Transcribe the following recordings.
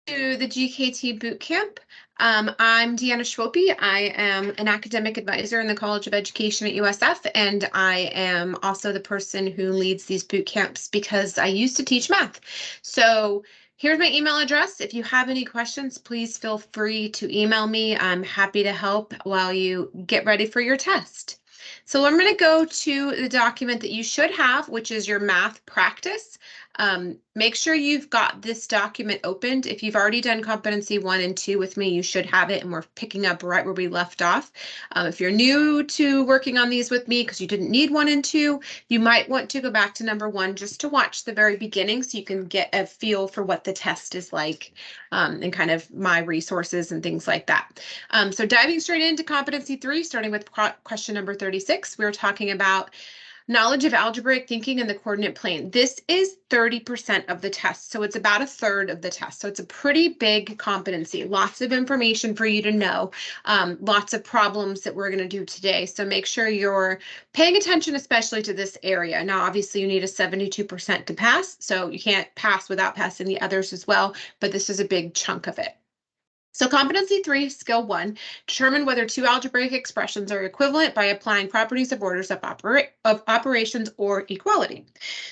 To the GKT Bootcamp. I'm Deanna Schwilpe. I am an academic advisor in the College of Education at USF, and I am also the person who leads these boot camps because I used to teach math. So here's my email address. If you have any questions, please feel free to email me. I'm happy to help while you get ready for your test. So I'm going to go to the document that you should have, which is your math practice. Make sure you've got this document opened. If you've already done competency 1 and 2 with me, you should have it, and we're picking up right where we left off. If you're new to working on these with me because you didn't need 1 and 2, you might want to go back to number 1 just to watch the very beginning so you can get a feel for what the test is like, and kind of my resources and things like that. So diving straight into competency 3, starting with question number 36, we're talking about knowledge of algebraic thinking in the coordinate plane. This is 30% of the test, so it's about a third of the test. So it's a pretty big competency, lots of information for you to know, lots of problems that we're going to do today. So make sure you're paying attention, especially to this area. Now, obviously, you need a 72% to pass, so you can't pass without passing the others as well, but this is a big chunk of it. So competency 3, skill 1, determine whether two algebraic expressions are equivalent by applying properties of orders of operations or equality.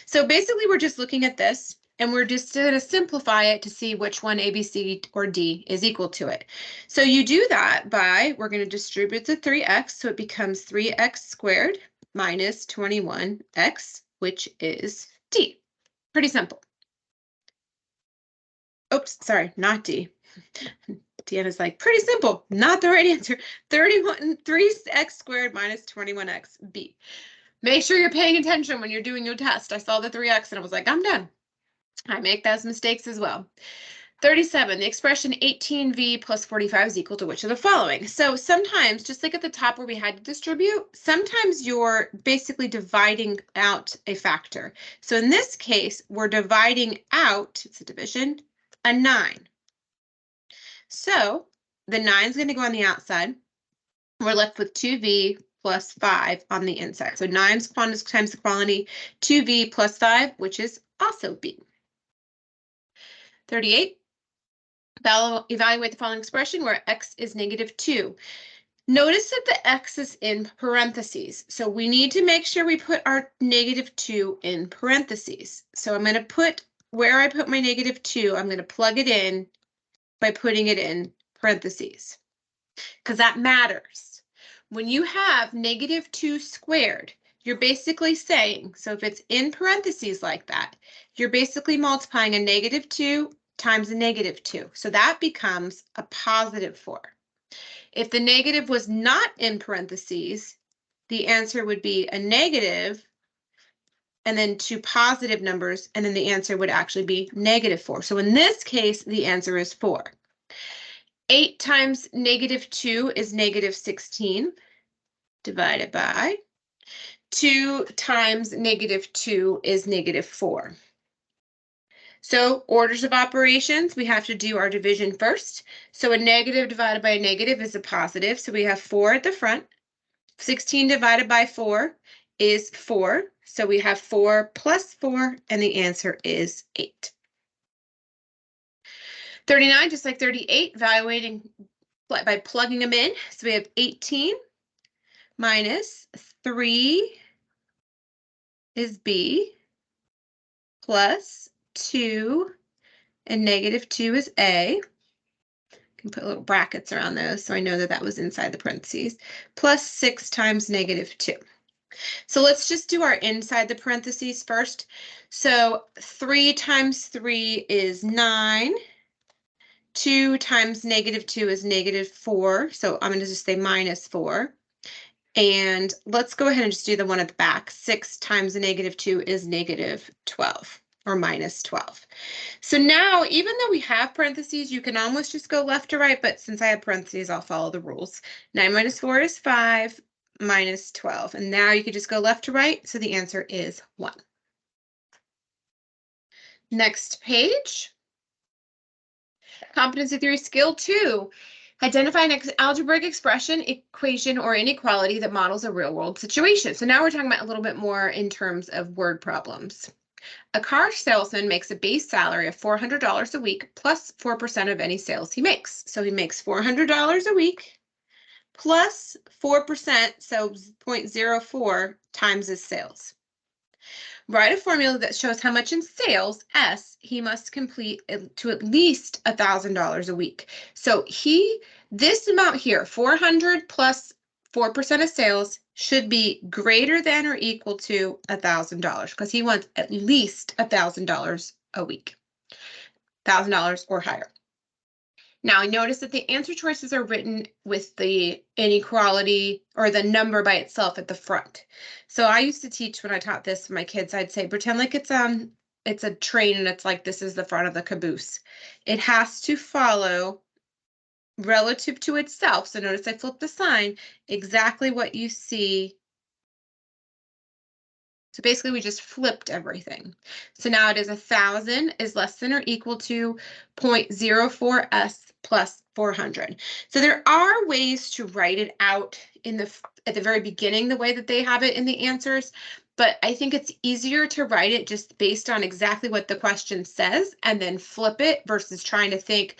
So basically, we're just looking at this, and we're just going to simplify it to see which one A, B, C, or D is equal to it. So you do that by, we're going to distribute the 3x, so it becomes 3x squared minus 21x, which is D. Pretty simple. Oops, sorry, not D. Deanna's like, pretty simple, not the right answer. 3x squared minus 21x, B. Make sure you're paying attention when you're doing your test. I saw the 3x and I was like, I'm done. I make those mistakes as well. 37, the expression 18v plus 45 is equal to which of the following? So sometimes, just like at the top where we had to distribute, sometimes you're basically dividing out a factor. So in this case, we're dividing out, it's a division, a 9. So the 9 is going to go on the outside. We're left with 2v plus 5 on the inside. So 9 times the quantity, 2v plus 5, which is also B. 38, evaluate the following expression where x is -2. Notice that the x is in parentheses. So we need to make sure we put our -2 in parentheses. So I'm going to put, where I put my -2, I'm going to plug it in by putting it in parentheses, because that matters. When you have -2 squared, you're basically saying, so if it's in parentheses like that, you're basically multiplying a -2 times a -2. So that becomes a +4. If the negative was not in parentheses, the answer would be a negative and then 2 positive numbers, and then the answer would actually be -4. So in this case, the answer is 4. 8 times -2 is -16, divided by 2 times -2 is -4. So orders of operations, we have to do our division first. So a negative divided by a negative is a positive. So we have 4 at the front. 16 divided by 4 is 4. So we have 4 plus 4, and the answer is 8. 39, just like 38, evaluating by plugging them in. So we have 18 minus 3 is B, plus 2 and -2 is A. I can put little brackets around those so I know that that was inside the parentheses, plus 6 times -2. So let's just do our inside the parentheses first. So 3 times 3 is 9. 2 times -2 is -4. So I'm going to just say -4. And let's go ahead and just do the one at the back. 6 times a -2 is -12 or -12. So now, even though we have parentheses, you can almost just go left to right, but since I have parentheses, I'll follow the rules. 9 minus 4 is 5, minus 12. And now you can just go left to right, so the answer is 1. Next page. Competency 3, skill 2. Identify an algebraic expression, equation, or inequality that models a real-world situation. So now we're talking about a little bit more in terms of word problems. A car salesman makes a base salary of $400 a week plus 4% of any sales he makes. So he makes $400 a week plus 4%, so 0.04 times his sales. Write a formula that shows how much in sales, S, he must complete to at least $1,000 a week. So this amount here, 400 plus 4% of sales, should be greater than or equal to $1,000 because he wants at least $1,000 a week, $1,000 or higher. Now, notice that the answer choices are written with the inequality or the number by itself at the front. So I used to teach when I taught this to my kids, I'd say, pretend like it's a train and it's like this is the front of the caboose. It has to follow relative to itself. So notice I flipped the sign, exactly what you see. So basically we just flipped everything. So now it is 1,000 is less than or equal to 0.04S plus 400. So there are ways to write it out at the very beginning, the way that they have it in the answers, but I think it's easier to write it just based on exactly what the question says and then flip it versus trying to figure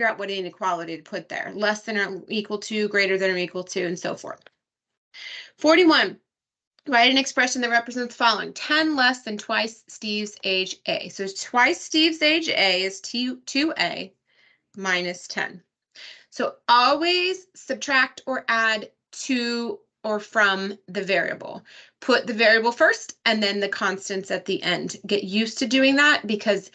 out what inequality to put there. Less than or equal to, greater than or equal to, and so forth. 41. Write an expression that represents the following: 10 less than twice Steve's age A. So twice Steve's age A is 2A minus 10. So always subtract or add to or from the variable. Put the variable first and then the constants at the end. Get used to doing that because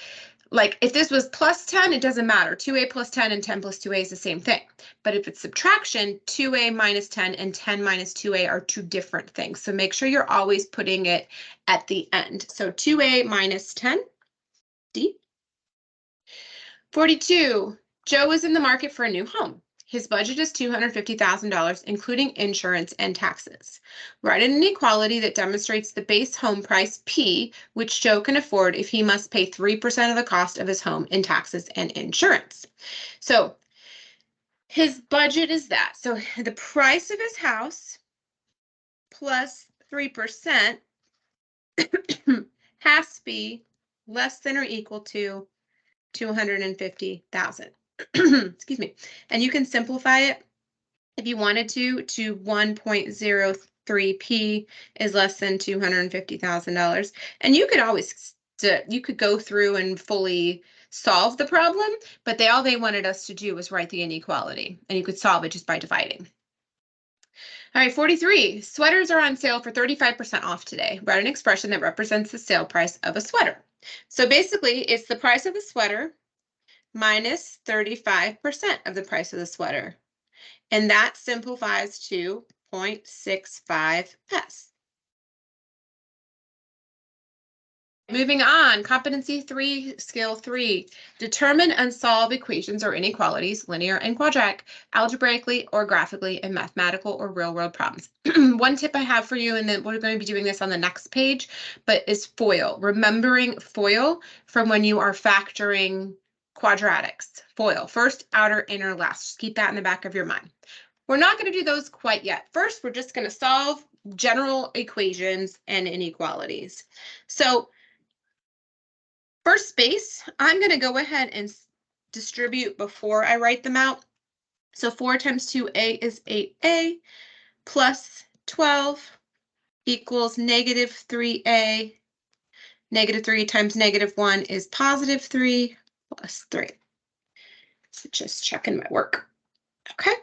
like if this was plus 10, it doesn't matter. 2A plus 10 and 10 plus 2A is the same thing. But if it's subtraction, 2A minus 10 and 10 minus 2A are two different things. So make sure you're always putting it at the end. So 2A minus 10, D. 42, Joe is in the market for a new home. His budget is $250,000, including insurance and taxes. Write an inequality that demonstrates the base home price, P, which Joe can afford if he must pay 3% of the cost of his home in taxes and insurance. So his budget is that. So the price of his house plus 3% has to be less than or equal to 250,000. Excuse me. And you can simplify it if you wanted to 1.03p is less than $250,000. And you could always, you could go through and fully solve the problem, but all they wanted us to do was write the inequality, and you could solve it just by dividing. All right, 43, sweaters are on sale for 35% off today. Write an expression that represents the sale price of a sweater. So basically, it's the price of the sweater minus 35% of the price of the sweater. And that simplifies to 0.65S. Moving on, competency 3, skill 3. Determine and solve equations or inequalities, linear and quadratic, algebraically or graphically in mathematical or real-world problems. One tip I have for you, and then we're going to be doing this on the next page, but is FOIL. Remembering FOIL from when you are factoring quadratics. FOIL, first, outer, inner, last. Just keep that in the back of your mind. We're not going to do those quite yet. First, we're just going to solve general equations and inequalities. So first space, I'm going to go ahead and distribute before I write them out. So 4 times 2A is 8A plus 12 equals negative 3A. Negative 3 times negative 1 is positive 3 plus 3. So just checking my work. Okay.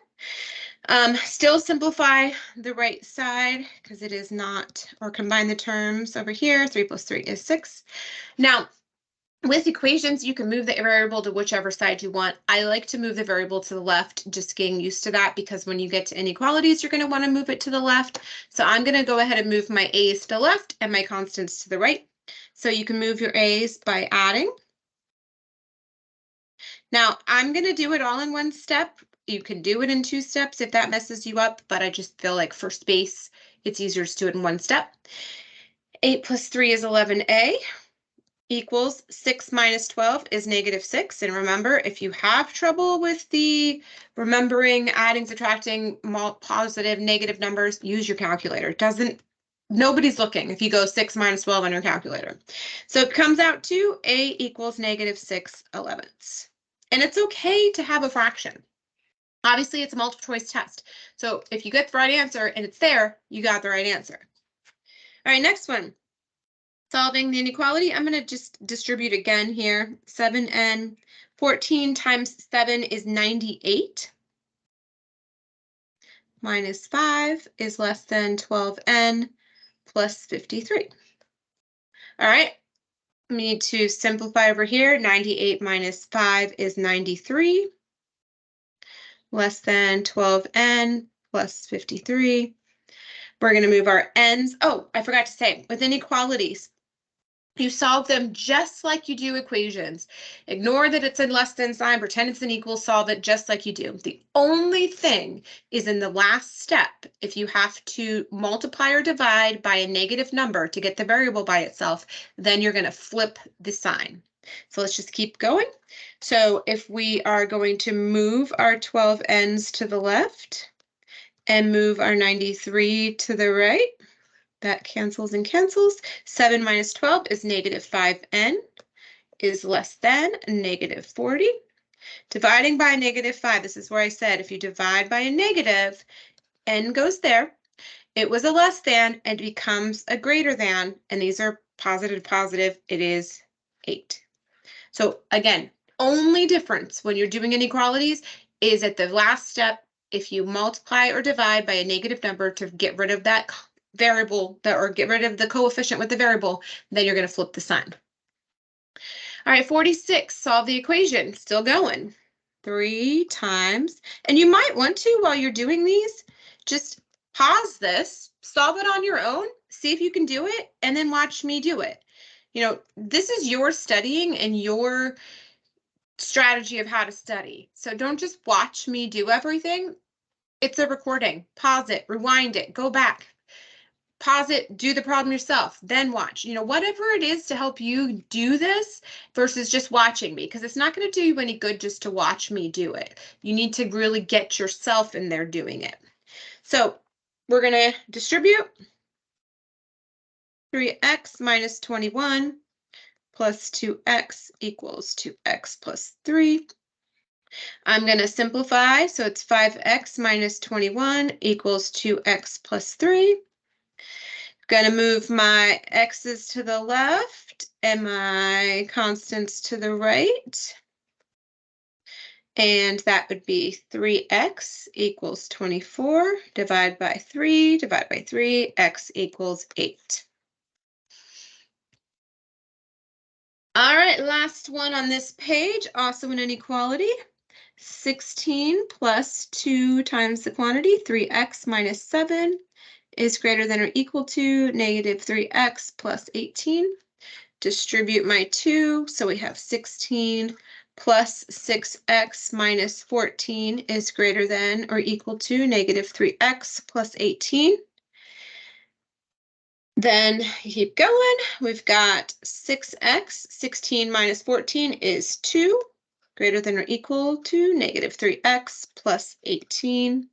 Still simplify the right side because it is not, or combine the terms over here. 3 plus 3 is 6. Now, with equations, you can move the variable to whichever side you want. I like to move the variable to the left, just getting used to that, because when you get to inequalities, you're going to want to move it to the left. So I'm going to go ahead and move my A's to the left and my constants to the right. So you can move your A's by adding. Now, I'm going to do it all in one step. You can do it in 2 steps if that messes you up, but I just feel like for space, it's easier to do it in 1 step. 8 plus 3 is 11A. Equals 6 minus 12 is negative 6. And remember, if you have trouble with the remembering, adding, subtracting, positive, negative numbers, use your calculator. It doesn't nobody's looking if you go 6 minus 12 on your calculator. So it comes out to A equals -6/11. And it's okay to have a fraction. Obviously, it's a multiple choice test. So if you get the right answer and it's there, you got the right answer. All right, next one. Solving the inequality, I'm going to just distribute again here. 7n, 14 times 7 is 98. Minus 5 is less than 12n plus 53. All right, we need to simplify over here. 98 minus 5 is 93. Less than 12n plus 53. We're going to move our n's. Oh, I forgot to say, with inequalities, you solve them just like you do equations. Ignore that it's a less than sign, pretend it's an equal, solve it just like you do. The only thing is in the last step, if you have to multiply or divide by a negative number to get the variable by itself, then you're going to flip the sign. So let's just keep going. So if we are going to move our 12n's to the left and move our 93 to the right, that cancels and cancels. 7 minus 12 is -5n is less than -40. Dividing by -5, this is where I said if you divide by a negative, n goes there. It was a less than and becomes a greater than, and these are positive, it is 8. So again, only difference when you're doing inequalities is at the last step, if you multiply or divide by a negative number to get rid of that variable or get rid of the coefficient with the variable, then you're going to flip the sign. All right, 46, solve the equation, still going. 3 times, and you might want to, while you're doing these, just pause this, solve it on your own, see if you can do it, and then watch me do it. You know, this is your studying and your strategy of how to study. So don't just watch me do everything. It's a recording. Pause it, rewind it, go back. Pause it, do the problem yourself, then watch. You know, whatever it is to help you do this versus just watching me, because it's not going to do you any good just to watch me do it. You need to really get yourself in there doing it. So we're going to distribute 3x minus 21 plus 2x equals 2x plus 3. I'm going to simplify, so it's 5x minus 21 equals 2x plus 3. Going to move my x's to the left and my constants to the right. And that would be 3x equals 24, divide by 3, x equals 8. All right, last one on this page, also an inequality. 16 plus 2 times the quantity, 3x minus 7, is greater than or equal to -3x plus 18. Distribute my 2, so we have 16 plus 6x minus 14 is greater than or equal to -3x plus 18. Then keep going. We've got 6x, 16 minus 14 is 2, greater than or equal to -3x plus 18.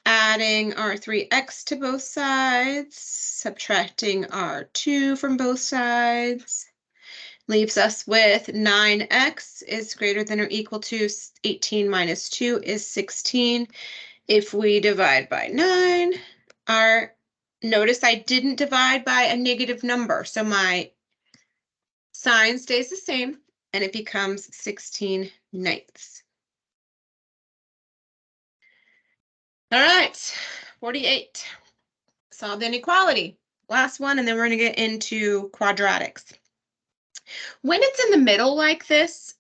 Adding our 3x to both sides, subtracting our 2 from both sides, leaves us with 9x is greater than or equal to 18 minus 2 is 16. If we divide by 9, notice I didn't divide by a negative number, so my sign stays the same, and it becomes 16/9. All right, 48. Solve the inequality. Last one, and then we're going to get into quadratics. When it's in the middle like this,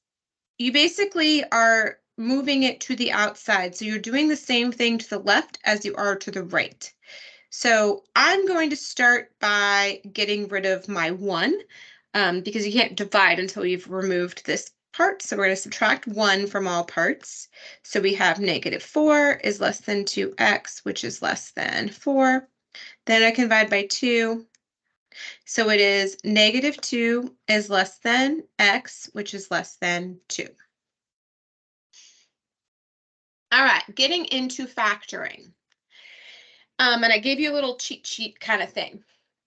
you basically are moving it to the outside. So you're doing the same thing to the left as you are to the right. So I'm going to start by getting rid of my 1 because you can't divide until you've removed this part. So we're going to subtract 1 from all parts. So we have -4 is less than 2x, which is less than 4. Then I can divide by 2. So it is -2 is less than x, which is less than 2. All right, getting into factoring. And I gave you a little cheat sheet kind of thing.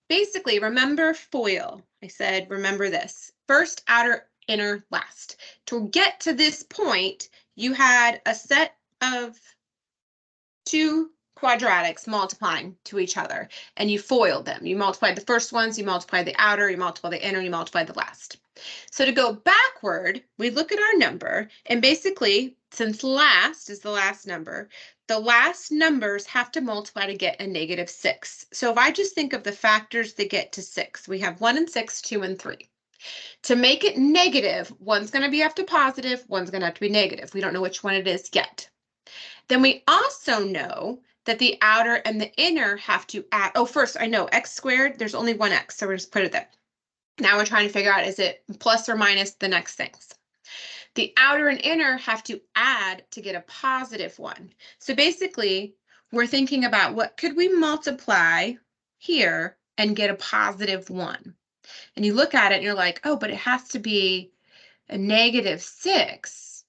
basically, remember FOIL. I said, remember this. First, outer, inner, last. To get to this point, you had a set of two quadratics multiplying to each other, and you FOILed them. You multiplied the first ones, you multiplied the outer, you multiplied the inner, you multiplied the last. So to go backward, we look at our number, and basically, since last is the last number, the last numbers have to multiply to get a -6. So if I just think of the factors that get to 6, we have 1 and 6, 2 and 3. To make it negative, one's going to be after positive, one's going to have to be negative. We don't know which one it is yet. Then we also know that the outer and the inner have to add, oh, first I know x squared, there's only one x, so we're just put it there. Now we're trying to figure out, is it plus or minus the next things? The outer and inner have to add to get a positive one. So basically, we're thinking about what could we multiply here and get a positive 1? And you look at it and you're like, oh, but it has to be a -6.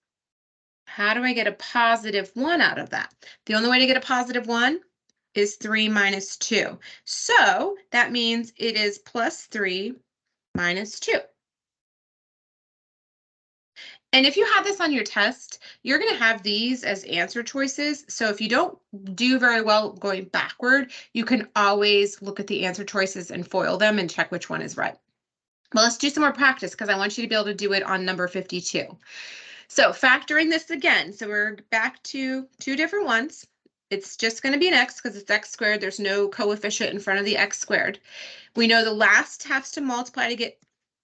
How do I get a positive 1 out of that? The only way to get a positive 1 is 3 minus 2. So that means it is plus 3 minus 2. And if you have this on your test, you're going to have these as answer choices. So if you don't do very well going backward, you can always look at the answer choices and FOIL them and check which one is right. Well, let's do some more practice because I want you to be able to do it on number 52. So factoring this again, so we're back to two different ones. It's just going to be an x because it's x squared. There's no coefficient in front of the x squared. We know the last has to multiply to get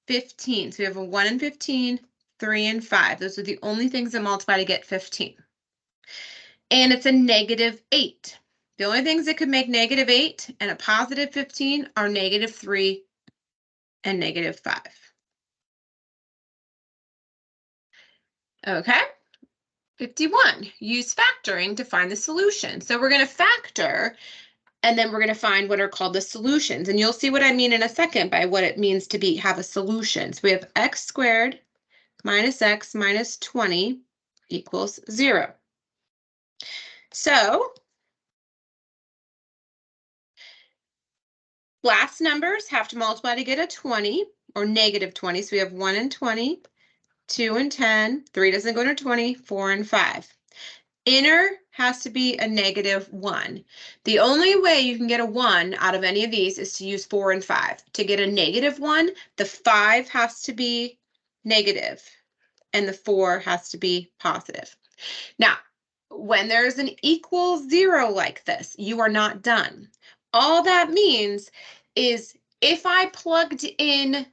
15. So we have a 1 and 15, 3 and 5. Those are the only things that multiply to get 15. And it's a -8. The only things that could make -8 and a positive 15 are -3 and -5. Okay. 51, use factoring to find the solution. So we're going to factor, and then we're going to find what are called the solutions. And you'll see what I mean in a second by what it means to have a solution. So we have x squared minus x minus 20 equals 0. So last numbers have to multiply to get a 20 or -20. So we have 1 and 20, 2 and 10, 3 doesn't go to 20, 4 and 5. Inner has to be a -1. The only way you can get a 1 out of any of these is to use 4 and 5. To get a -1, the 5 has to be negative and the 4 has to be positive. Now, when there's an equal 0 like this, you are not done. All that means is if I plugged in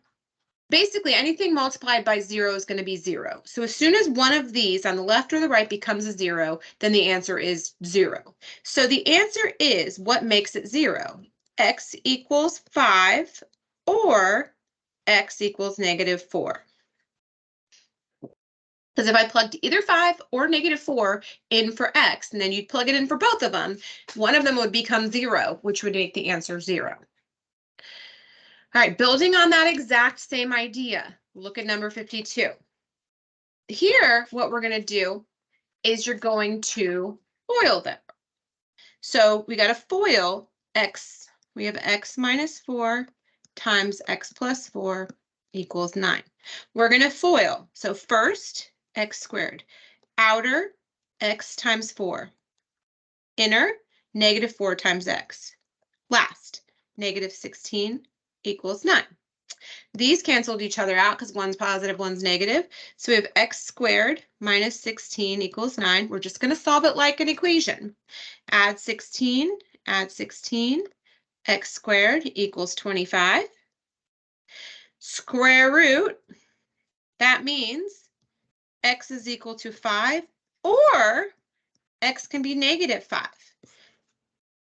basically, anything multiplied by 0 is going to be 0. So as soon as one of these on the left or the right becomes a 0, then the answer is 0. So the answer is, what makes it 0? X equals 5 or x equals -4. Because if I plugged either 5 or -4 in for x, and then you'd plug it in for both of them, one of them would become 0, which would make the answer 0. All right, building on that exact same idea, look at number 52. Here, what we're going to do is you're going to FOIL them. So we got to FOIL x. We have x minus 4 times x plus 4 equals 9. We're going to FOIL. So first, x squared. Outer, x times 4. Inner, -4 times x. Last, -16 equals 9. These canceled each other out because one's positive, one's negative. So we have x squared minus 16 equals 9. We're just going to solve it like an equation. Add 16, x squared equals 25. Square root, that means x is equal to 5, or x can be -5.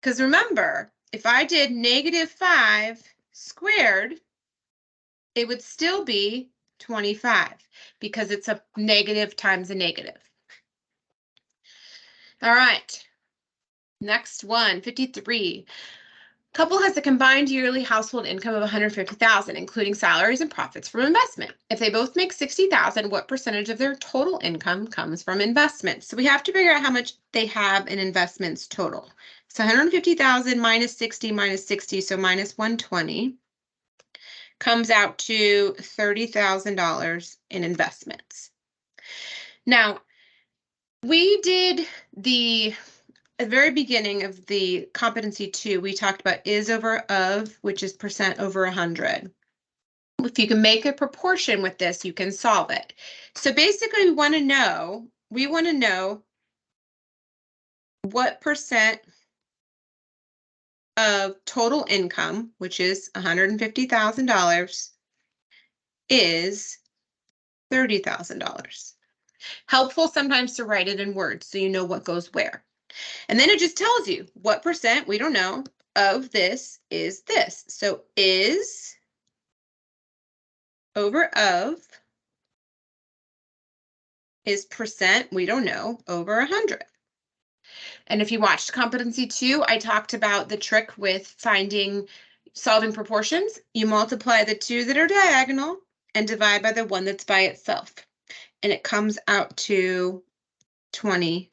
Because remember, if I did -5 squared, it would still be 25 because it's a negative times a negative. All right, next one, 53. Couple has a combined yearly household income of 150,000, including salaries and profits from investment. If they both make 60,000, what percentage of their total income comes from investments? So we have to figure out how much they have in investments total. So 150,000 minus 60, so minus 120 comes out to $30,000 in investments. Now, we did at the very beginning of the competency 2, we talked about is over of, which is percent over 100. If you can make a proportion with this, you can solve it. So basically, we want to know what percent of total income, which is $150,000, is $30,000. Helpful sometimes to write it in words so you know what goes where. And then it just tells you what percent, we don't know, of this is this. So is over of is percent, we don't know, over 100. And if you watched competency 2, I talked about the trick with solving proportions. You multiply the two that are diagonal and divide by the one that's by itself. And it comes out to 20%.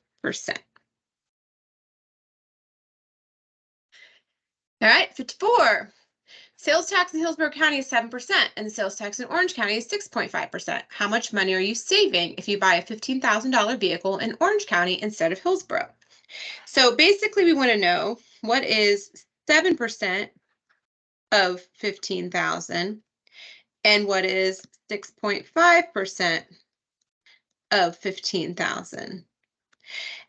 All right, 54. Sales tax in Hillsborough County is 7%, and the sales tax in Orange County is 6.5%. How much money are you saving if you buy a $15,000 vehicle in Orange County instead of Hillsborough? So basically, we want to know what is 7% of 15,000 and what is 6.5% of 15,000.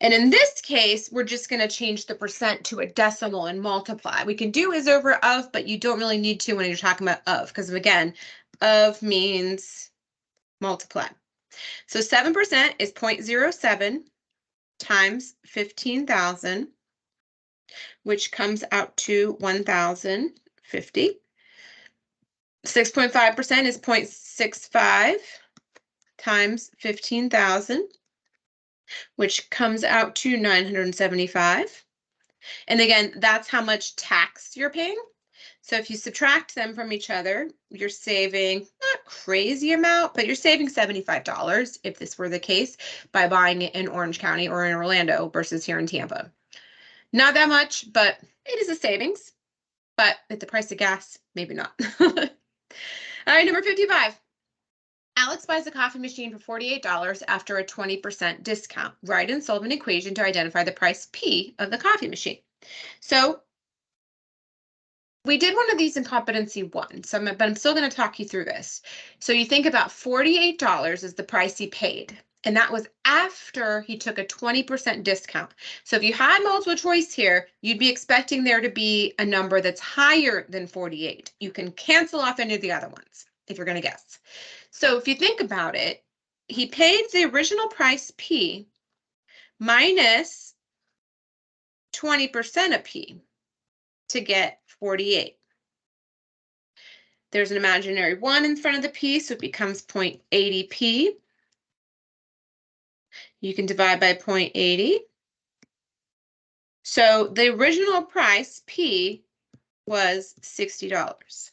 And in this case, we're just going to change the percent to a decimal and multiply. We can do is over of, but you don't really need to when you're talking about of, because again, of means multiply. So 7% is 0.07 times 15,000, which comes out to 1,050. 6.5% is 0.65 times 15,000, which comes out to 975. And again, that's how much tax you're paying. So if you subtract them from each other, you're saving not crazy amount, but you're saving $75 if this were the case by buying it in Orange County or in Orlando versus here in Tampa. Not that much, but it is a savings. But at the price of gas, maybe not. All right, number 55. Alex buys a coffee machine for $48 after a 20% discount. Write and solve an equation to identify the price P of the coffee machine. So we did one of these in competency 1, but I'm still going to talk you through this. So you think about $48 is the price he paid, and that was after he took a 20% discount. So if you had multiple choice here, you'd be expecting there to be a number that's higher than 48. You can cancel off any of the other ones if you're going to guess. So if you think about it, he paid the original price P minus 20% of P to get 48. There's an imaginary 1 in front of the P, so it becomes 0.80 P. You can divide by 0.80. So the original price P was $60.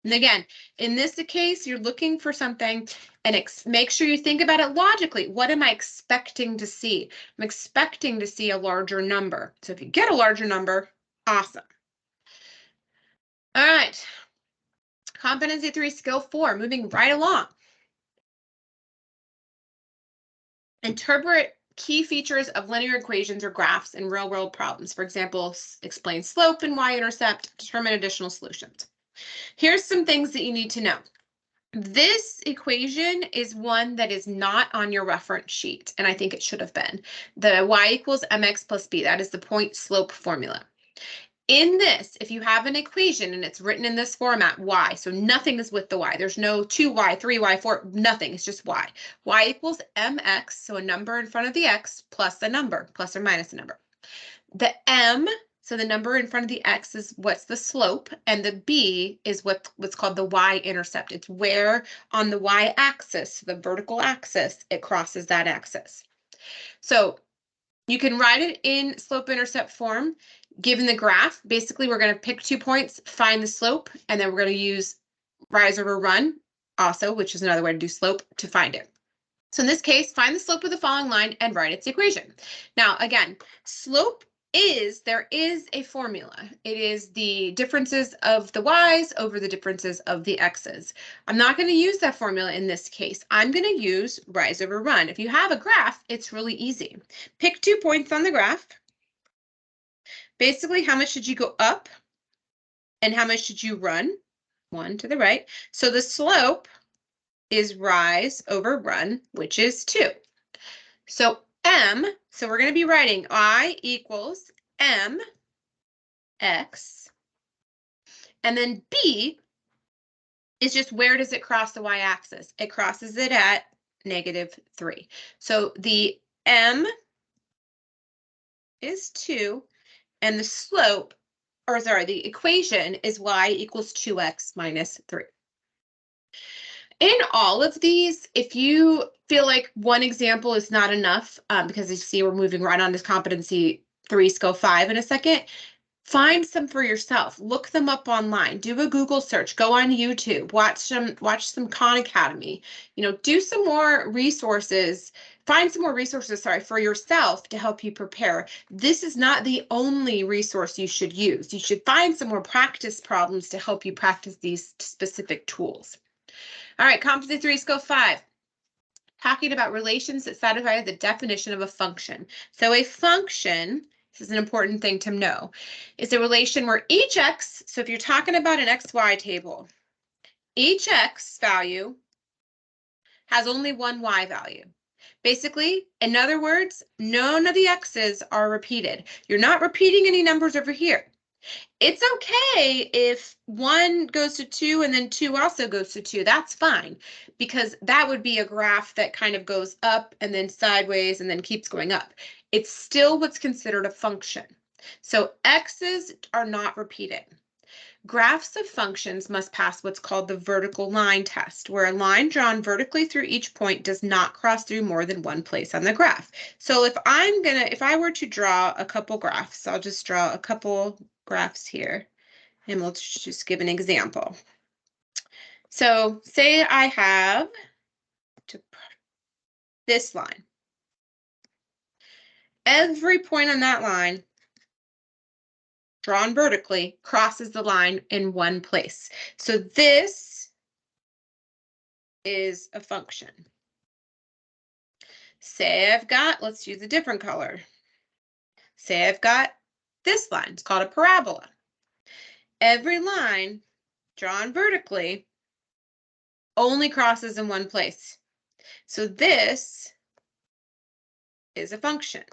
And again, in this case, you're looking for something and make sure you think about it logically. What am I expecting to see? I'm expecting to see a larger number. So if you get a larger number, awesome. All right. Competency 3, skill 4, moving right along. Interpret key features of linear equations or graphs in real-world problems. For example, explain slope and y-intercept, determine additional solutions. Here's some things that you need to know. This equation is one that is not on your reference sheet, and I think it should have been. The y equals mx plus b, that is the point slope formula. In this, if you have an equation and it's written in this format, y, so nothing is with the y. There's no 2y, 3y, 4, nothing. It's just y. Y equals mx, so a number in front of the x plus a number, plus or minus a number. The m, so the number in front of the x is what's the slope, and the b is what's called the y-intercept. It's where on the y-axis, the vertical axis, it crosses that axis. So You can write it in slope-intercept form. Given the graph, basically we're going to pick 2 points, find the slope, and then we're going to use rise over run also, which is another way to do slope, to find it. So in this case, find the slope of the following line and write its equation. Now, again, slope there is a formula. It is the differences of the y's over the differences of the x's. I'm not going to use that formula in this case. I'm going to use rise over run. If you have a graph, it's really easy. Pick 2 points on the graph. Basically, how much should you go up and how much should you run? 1 to the right. So the slope is rise over run, which is 2. So so we're going to be writing I equals mx, and then b is just where does it cross the y-axis? It crosses it at -3. So the m is 2, and the slope, or sorry, the equation is y equals 2x minus 3. In all of these, if you feel like one example is not enough, because you see we're moving right on to competency 3 skill 5 in a second, find some for yourself. Look them up online. Do a Google search. Go on YouTube. Watch some Khan Academy. Do some more resources. Find some more resources, for yourself to help you prepare. This is not the only resource you should use. You should find some more practice problems to help you practice these specific tools. All right, competency 3 skill 5. Talking about relations that satisfy the definition of a function. So a function, this is an important thing to know, is a relation where each x, so if you're talking about an xy table, each x value has only one y value. Basically, in other words, none of the x's are repeated. You're not repeating any numbers over here. It's okay if 1 goes to 2 and then 2 also goes to 2. That's fine, because that would be a graph that kind of goes up and then sideways and then keeps going up. It's still what's considered a function. So x's are not repeated. Graphs of functions must pass what's called the vertical line test, where a line drawn vertically through each point does not cross through more than one place on the graph. So if I were to draw a couple graphs, I'll just draw a couple graphs here, and we'll just give an example. So say I have this line. Every point on that line drawn vertically crosses the line in one place. So this is a function. Say I've got, let's use a different color. Say I've got this line, it's called a parabola. Every line drawn vertically only crosses in one place. So this is a function.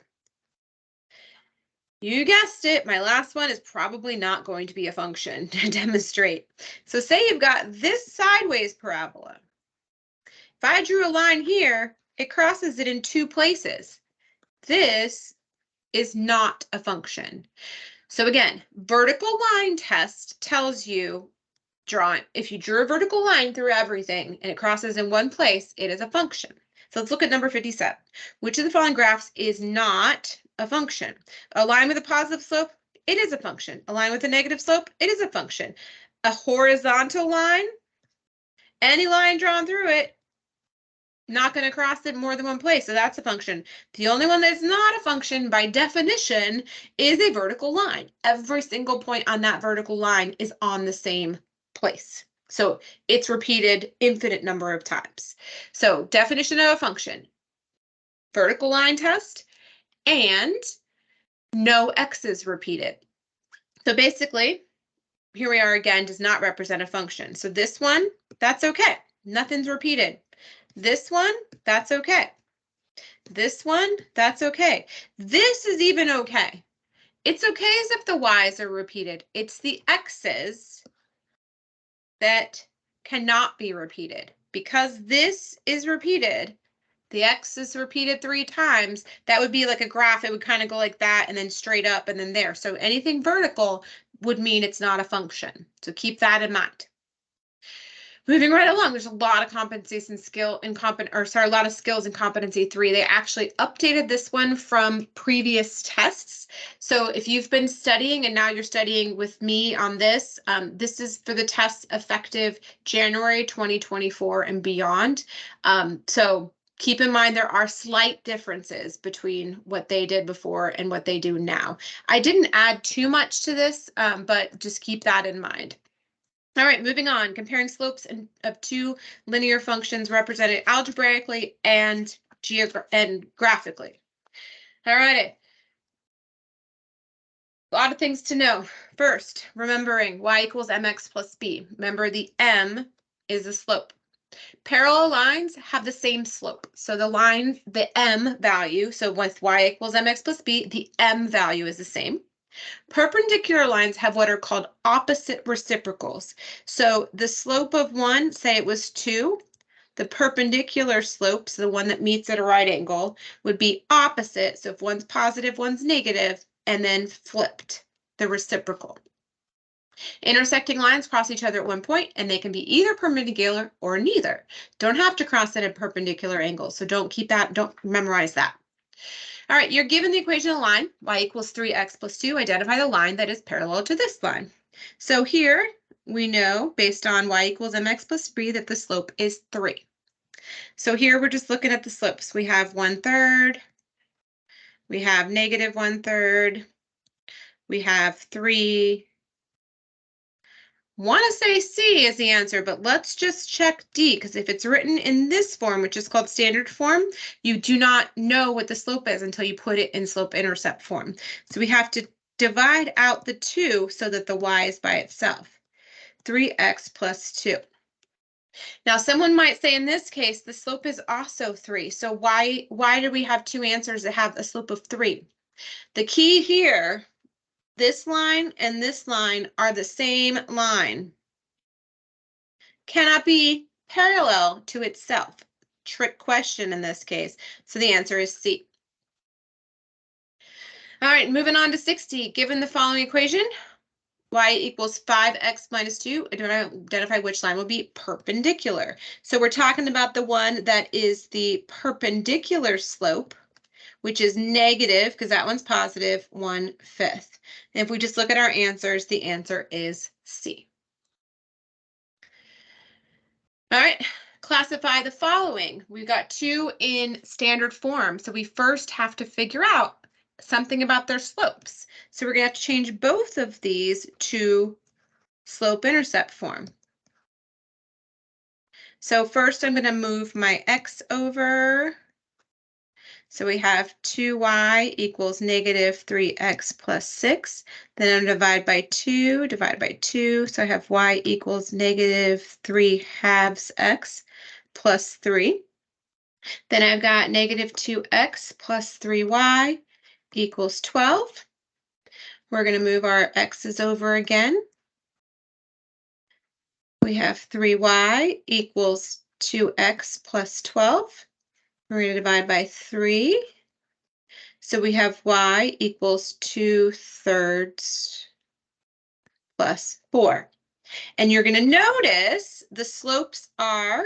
You guessed it, my last one is probably not going to be a function to demonstrate. So say you've got this sideways parabola. If I drew a line here, it crosses it in 2 places. This is not a function. So again, vertical line test tells you if you drew a vertical line through everything and it crosses in one place, it is a function. So let's look at number 57. Which of the following graphs is not a function? A line with a positive slope, it is a function. A line with a negative slope, it is a function. A horizontal line, any line drawn through it, not going to cross it more than one place, so that's a function. The only one that's not a function by definition is a vertical line. Every single point on that vertical line is on the same place. So it's repeated infinite number of times. So definition of a function, vertical line test, and no x's repeated. So basically, here we are again, does not represent a function. So this one, that's okay. Nothing's repeated. This one, that's okay. This one, that's okay. This is even okay. It's okay as if the y's are repeated. It's the x's that cannot be repeated. Because this is repeated, the x is repeated 3 times, that would be like a graph. It would kind of go like that and then straight up and then there. So anything vertical would mean it's not a function. So keep that in mind. Moving right along, there's a lot of competencies and skill and a lot of skills in competency 3. They actually updated this one from previous tests. So if you've been studying and now you're studying with me on this, this is for the tests effective January 2024 and beyond. So keep in mind there are slight differences between what they did before and what they do now. I didn't add too much to this, but just keep that in mind. All right, moving on, comparing slopes of two linear functions represented algebraically and graphically. All righty. A lot of things to know. First, remembering y equals mx plus b. Remember the m is a slope. Parallel lines have the same slope. So the m value, so with y equals mx plus b, the m value is the same. Perpendicular lines have what are called opposite reciprocals. So the slope of one, say it was 2, the perpendicular slope, so the one that meets at a right angle, would be opposite. So if one's positive, one's negative, and then flipped, the reciprocal. Intersecting lines cross each other at one point, and they can be either perpendicular or neither. Don't have to cross at a perpendicular angle, so don't memorize that. All right, you're given the equation of a line, y equals 3x plus 2. Identify the line that is parallel to this line. So here we know, based on y equals mx plus b, that the slope is 3. So here we're just looking at the slopes. We have 1/3. We have negative 1/3. We have 3. Want to say C is the answer, but let's just check D, because if it's written in this form, which is called standard form, you do not know what the slope is until you put it in slope-intercept form. So we have to divide out the 2 so that the y is by itself. 3x plus 2. Now, someone might say in this case, the slope is also 3. So why do we have two answers that have a slope of 3? The key here, this line and this line are the same line. Cannot be parallel to itself. Trick question in this case. So the answer is C. All right, moving on to 60. Given the following equation, y equals 5x minus 2, identify which line will be perpendicular. So we're talking about the one that is the perpendicular slope, which is negative, because that one's positive, 1/5. And if we just look at our answers, the answer is C. All right, classify the following. We've got 2 in standard form. So we first have to figure out something about their slopes. So we're going to have to change both of these to slope-intercept form. So first I'm going to move my x over. So we have 2y equals negative 3x plus 6. Then I'm divide by 2, divide by 2. So I have y equals negative 3/2 x plus 3. Then I've got negative 2x plus 3y equals 12. We're going to move our x's over again. We have 3y equals 2x plus 12. We're going to divide by 3. So we have y equals 2/3 plus 4. And you're going to notice the slopes are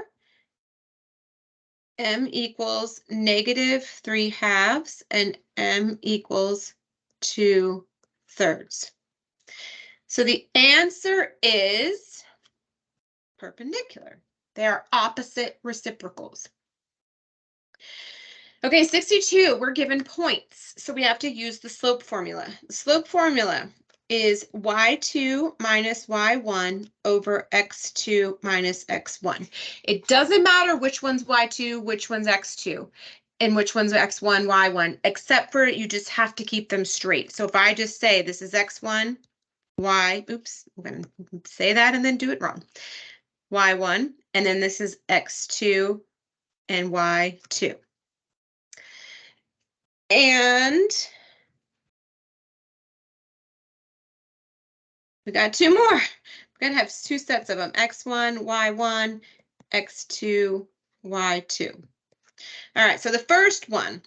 m equals negative 3/2 and m equals 2/3. So the answer is perpendicular. They are opposite reciprocals. Okay, 62, we're given points. So we have to use the slope formula. The slope formula is y2 minus y1 over x2 minus x1. It doesn't matter which one's y2, which one's x2, and which one's x1, y1, except for you just have to keep them straight. So if I just say this is x1, oops, I'm going to say that and then do it wrong. y1, and then this is x2 and y2. And we got 2 more. We're going to have 2 sets of them, x1, y1, x2, y2. All right, so the first one,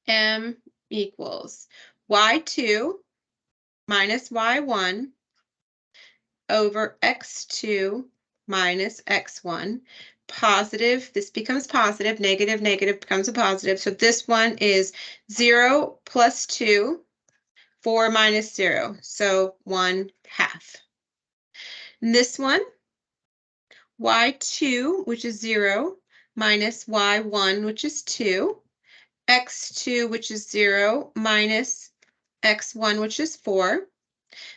m equals y2 minus y1 over x2 minus x1. Positive, this becomes positive, negative, negative becomes a positive. So this one is 0 plus 2, 4 minus 0, so 1/2. And this one, y2, which is 0, minus y1, which is 2, x2, which is 0, minus x1, which is 4.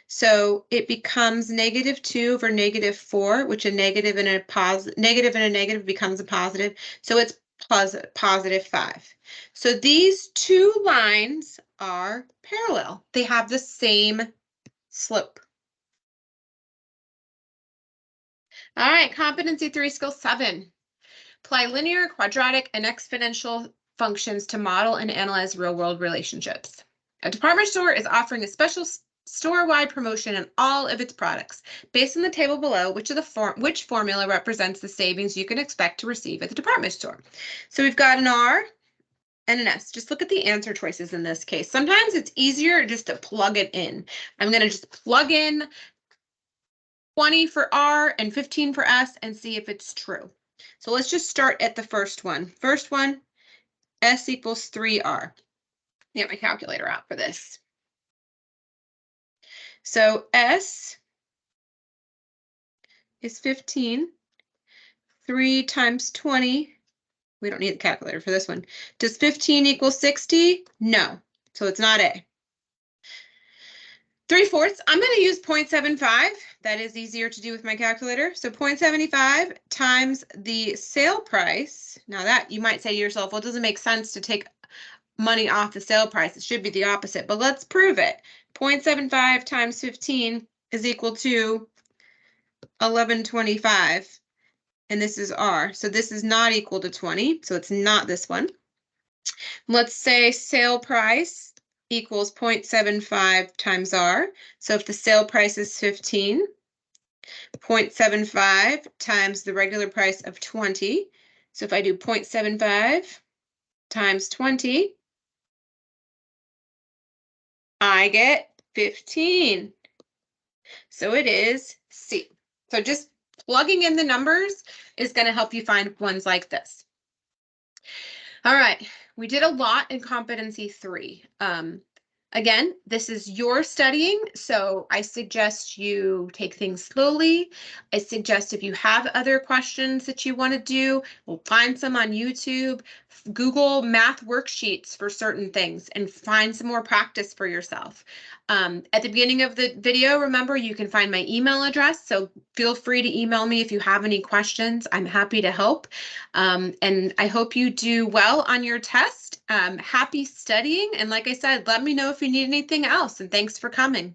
So it becomes -2 over -4, which a negative and a negative becomes a positive. So it's positive 5. So these two lines are parallel. They have the same slope. All right, competency 3, skill 7. Apply linear, quadratic, and exponential functions to model and analyze real-world relationships. A department store is offering a special store-wide promotion on all of its products. Based on the table below, which formula represents the savings you can expect to receive at the department store? So we've got an R and an S. Just look at the answer choices in this case. Sometimes it's easier just to plug it in. I'm going to just plug in 20 for R and 15 for S and see if it's true. So let's just start at the first one. First one, S equals 3R. Get my calculator out for this. So S is 15. 3 times 20. We don't need the calculator for this one. Does 15 equal 60? No. So it's not A. 3/4. I'm going to use 0.75. That is easier to do with my calculator. So 0.75 times the sale price. Now that you might say to yourself, well, it doesn't make sense to take money off the sale price. It should be the opposite, but let's prove it. 0.75 times 15 is equal to 1125. And this is R. So this is not equal to 20. So it's not this one. Let's say sale price equals 0.75 times R. So if the sale price is 15, 0.75 times the regular price of 20. So if I do 0.75 times 20, I get 15. So it is C. So just plugging in the numbers is going to help you find ones like this. All right, we did a lot in competency 3. Again, this is your studying, so I suggest you take things slowly. I suggest if you have other questions that you want to do, we'll find some on YouTube, Google math worksheets for certain things, and find some more practice for yourself. At the beginning of the video, remember, you can find my email address, so feel free to email me if you have any questions. I'm happy to help. And I hope you do well on your test. Happy studying. And like I said, let me know if you need anything else. And thanks for coming.